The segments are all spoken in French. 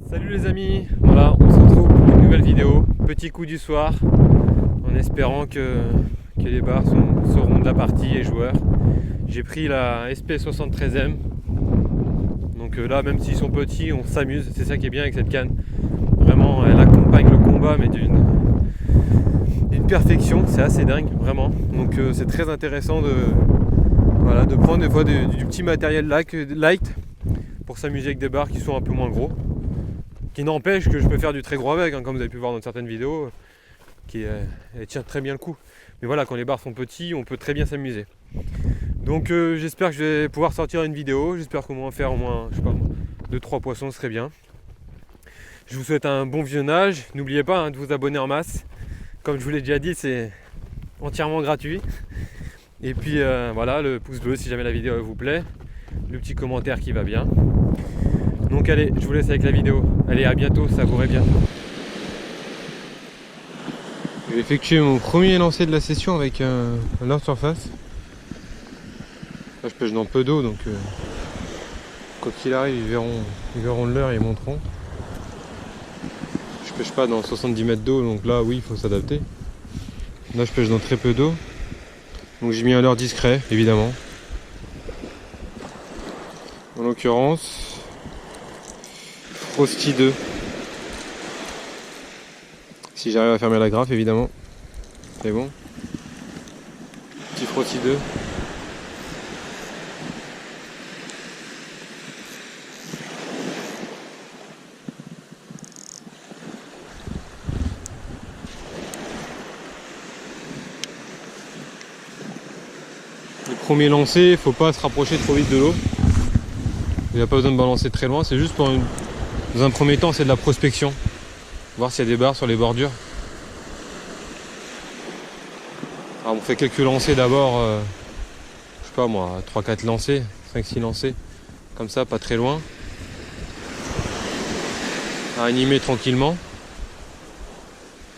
Salut les amis, voilà, on se retrouve pour une nouvelle vidéo, petit coup du soir, en espérant que les bars seront de la partie et joueurs. J'ai pris la SP73M, donc là même s'ils sont petits, on s'amuse, c'est ça qui est bien avec cette canne. Vraiment, elle accompagne le combat mais d'une perfection, c'est assez dingue, vraiment. Donc c'est très intéressant de prendre des fois du petit matériel light pour s'amuser avec des bars qui sont un peu moins gros. Qui n'empêche que je peux faire du très gros avec, hein, comme vous avez pu voir dans certaines vidéos, elle tient très bien le coup. Mais voilà, quand les bars sont petits, on peut très bien s'amuser. Donc j'espère que je vais pouvoir sortir une vidéo, j'espère qu'on va en faire au moins, je sais pas, 2-3 poissons, ce serait bien. Je vous souhaite un bon visionnage, n'oubliez pas hein, de vous abonner en masse. Comme je vous l'ai déjà dit, c'est entièrement gratuit. Et puis voilà, le pouce bleu si jamais la vidéo vous plaît, le petit commentaire qui va bien. Donc allez, je vous laisse avec la vidéo. Allez, à bientôt, savourez bien. J'ai effectué mon premier lancer de la session avec un leurre surface. Là je pêche dans peu d'eau, donc quoi qu'il arrive, ils verront le leurre et ils monteront. Je pêche pas dans 70 mètres d'eau, donc là oui, il faut s'adapter. Là je pêche dans très peu d'eau. Donc j'ai mis un leurre discret, évidemment. En l'occurrence, Frosty 2. Si j'arrive à fermer la graffe, évidemment. C'est bon. Petit Frosty 2. Le premier lancer, il faut pas se rapprocher trop vite de l'eau. Il n'y a pas besoin de balancer très loin, c'est juste pour dans un premier temps, c'est de la prospection. Voir s'il y a des barres sur les bordures. Alors on fait quelques lancers d'abord, je sais pas moi, 3-4 lancers, 5-6 lancers, comme ça, pas très loin. À animer tranquillement.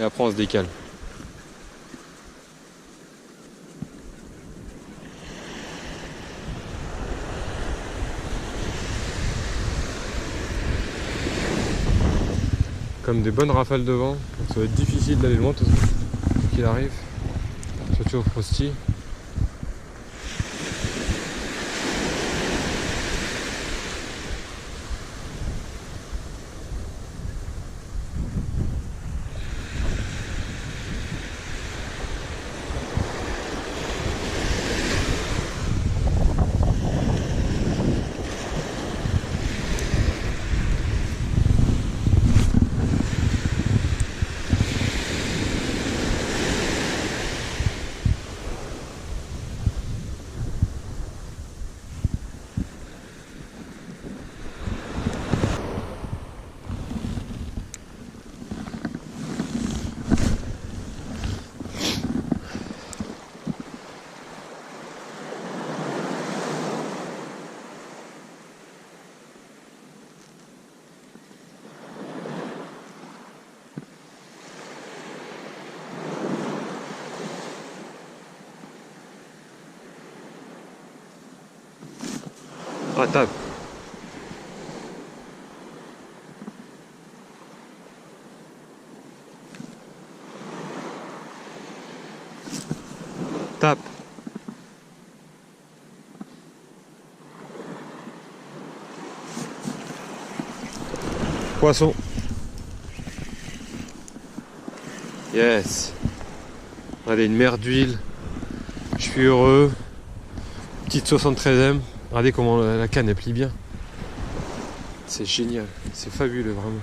Et après on se décale. Comme des bonnes rafales de vent, donc ça va être difficile d'aller loin tout qu'il arrive, surtout au Frosty. Ah, tape. Tape. Poisson. Yes. Allez, une mer d'huile. Je suis heureux. Petite 73M. Regardez comment la canne elle plie bien. C'est génial. C'est fabuleux vraiment.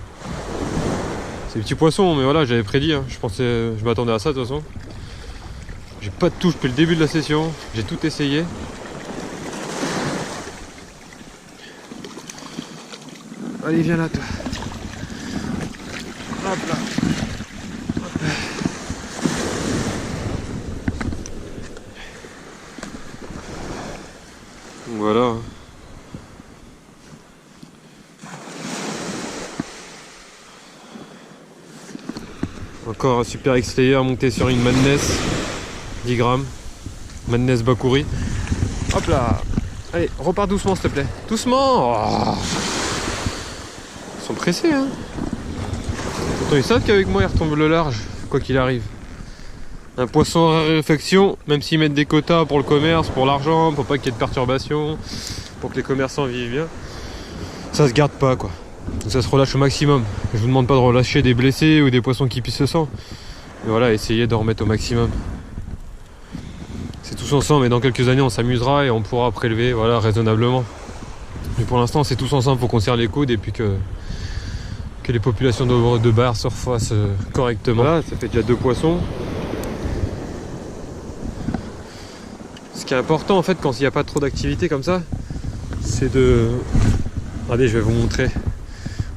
C'est des petits poissons, mais voilà, j'avais prédit. Hein. Je m'attendais à ça de toute façon. J'ai pas de touche depuis le début de la session. J'ai tout essayé. Allez, viens là, toi. Hop là. Donc voilà. Encore un super extérieur monté sur une Madness 10 grammes. Madness Bakuri. Hop là. Allez, repars doucement s'il te plaît. Doucement. Oh. sont pressés, hein. Pourtant, ils savent qu'avec moi, ils retombent le large, quoi qu'il arrive. Un poisson à réflexion, même s'ils mettent des quotas pour le commerce, pour l'argent, pour pas qu'il y ait de perturbations, pour que les commerçants vivent bien, ça se garde pas, quoi. Donc ça se relâche au maximum. Je vous demande pas de relâcher des blessés ou des poissons qui pissent le sang. Mais voilà, essayez d'en remettre au maximum. C'est tous ensemble, et dans quelques années, on s'amusera et on pourra prélever, voilà, raisonnablement. Mais pour l'instant, c'est tous ensemble, faut qu'on serre les coudes et puis que les populations de bar se refassent correctement. Voilà, ça fait déjà 2 poissons. Ce qui est important en fait quand il n'y a pas trop d'activité comme ça, c'est de... Regardez, je vais vous montrer.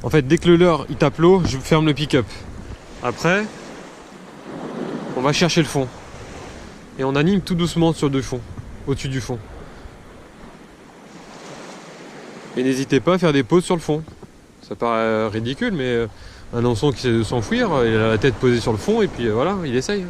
En fait, dès que le leurre il tape l'eau, je ferme le pick-up. Après, on va chercher le fond. Et on anime tout doucement sur le fond, au-dessus du fond. Et n'hésitez pas à faire des pauses sur le fond. Ça paraît ridicule, mais un hameçon qui essaie de s'enfuir, il a la tête posée sur le fond et puis voilà, il essaye.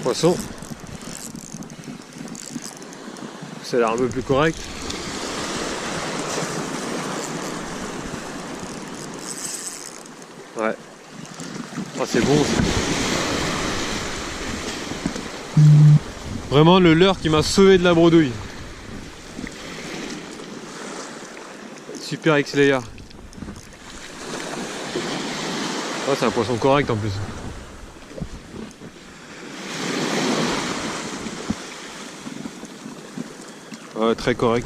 Poisson. Ça a l'air un peu plus correct. Ouais. Oh, c'est bon. Vraiment le leurre qui m'a sauvé de la bredouille. Super X-Layer. Oh, c'est un poisson correct en plus. Ouais, très correct.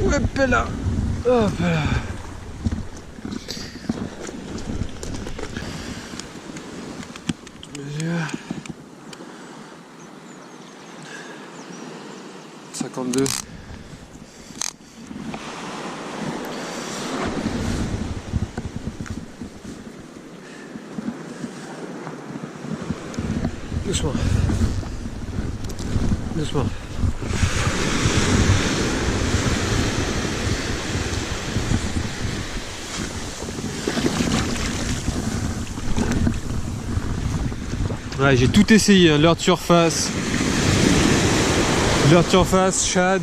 Hop là. Hop là. Mesure. 52. Doucement. Doucement. Ouais, j'ai tout essayé, hein. Leurre de surface, shad,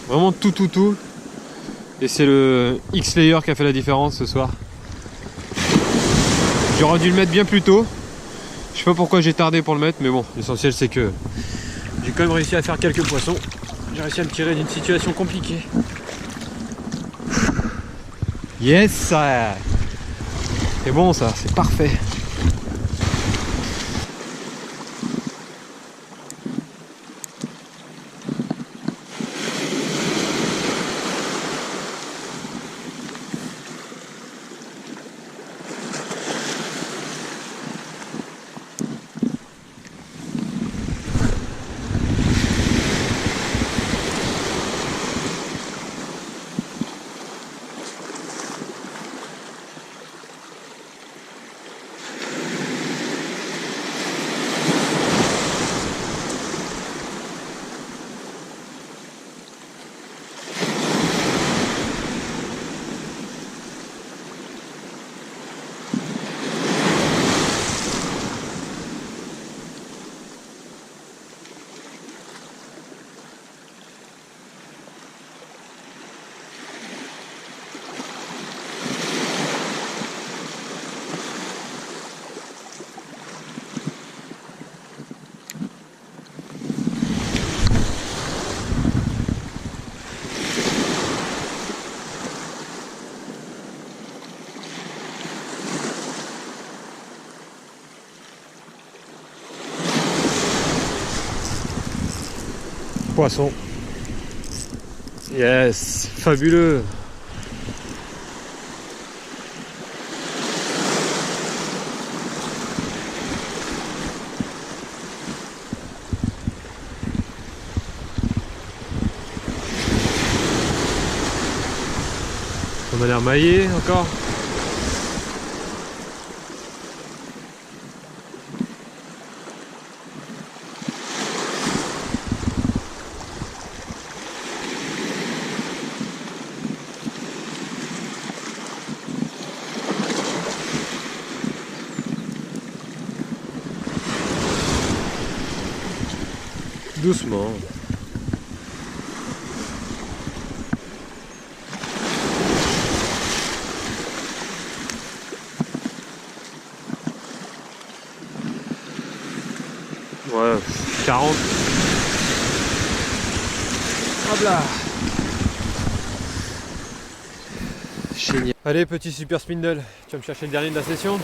vraiment tout. Et c'est le X-Layer qui a fait la différence ce soir. J'aurais dû le mettre bien plus tôt. Je sais pas pourquoi j'ai tardé pour le mettre, mais bon, l'essentiel c'est que j'ai quand même réussi à faire quelques poissons. J'ai réussi à me tirer d'une situation compliquée. Yes, c'est bon ça, c'est parfait. Poisson. Yes, fabuleux. On a l'air maillé encore. Doucement. Ouais, 40. Hop là. Génial. Allez, petit super spindle, tu vas me chercher le dernier de la session?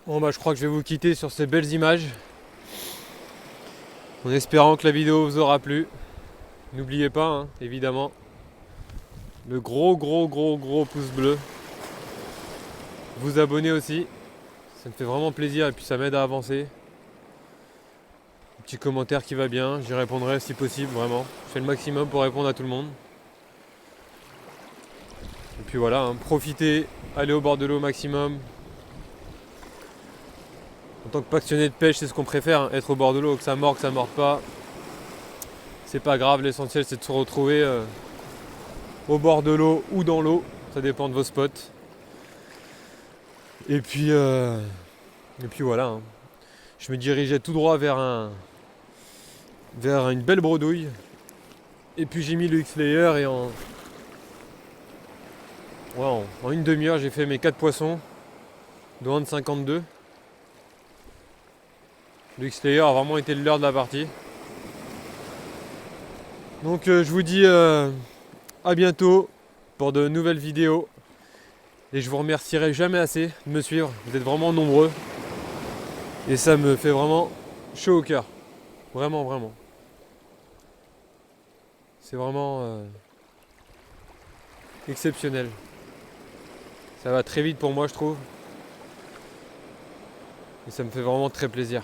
Bon bah je crois que je vais vous quitter sur ces belles images, en espérant que la vidéo vous aura plu. N'oubliez pas, hein, évidemment, le gros pouce bleu. Vous abonner aussi, ça me fait vraiment plaisir et puis ça m'aide à avancer. Un petit commentaire qui va bien, j'y répondrai si possible, vraiment. Je fais le maximum pour répondre à tout le monde. Et puis voilà, hein, profitez, allez au bord de l'eau au maximum. En tant que passionné de pêche, c'est ce qu'on préfère, hein, être au bord de l'eau, que ça morde pas. C'est pas grave, l'essentiel c'est de se retrouver au bord de l'eau ou dans l'eau, ça dépend de vos spots. Et puis voilà, hein. Je me dirigeais tout droit vers une belle bredouille. Et puis j'ai mis le X-Layer et en une demi-heure j'ai fait mes 4 poissons de 1,52. Le X-Layer a vraiment été le leurre de la partie. Donc je vous dis à bientôt pour de nouvelles vidéos. Et je vous remercierai jamais assez de me suivre. Vous êtes vraiment nombreux. Et ça me fait vraiment chaud au cœur. Vraiment. C'est vraiment exceptionnel. Ça va très vite pour moi, je trouve. Et ça me fait vraiment très plaisir.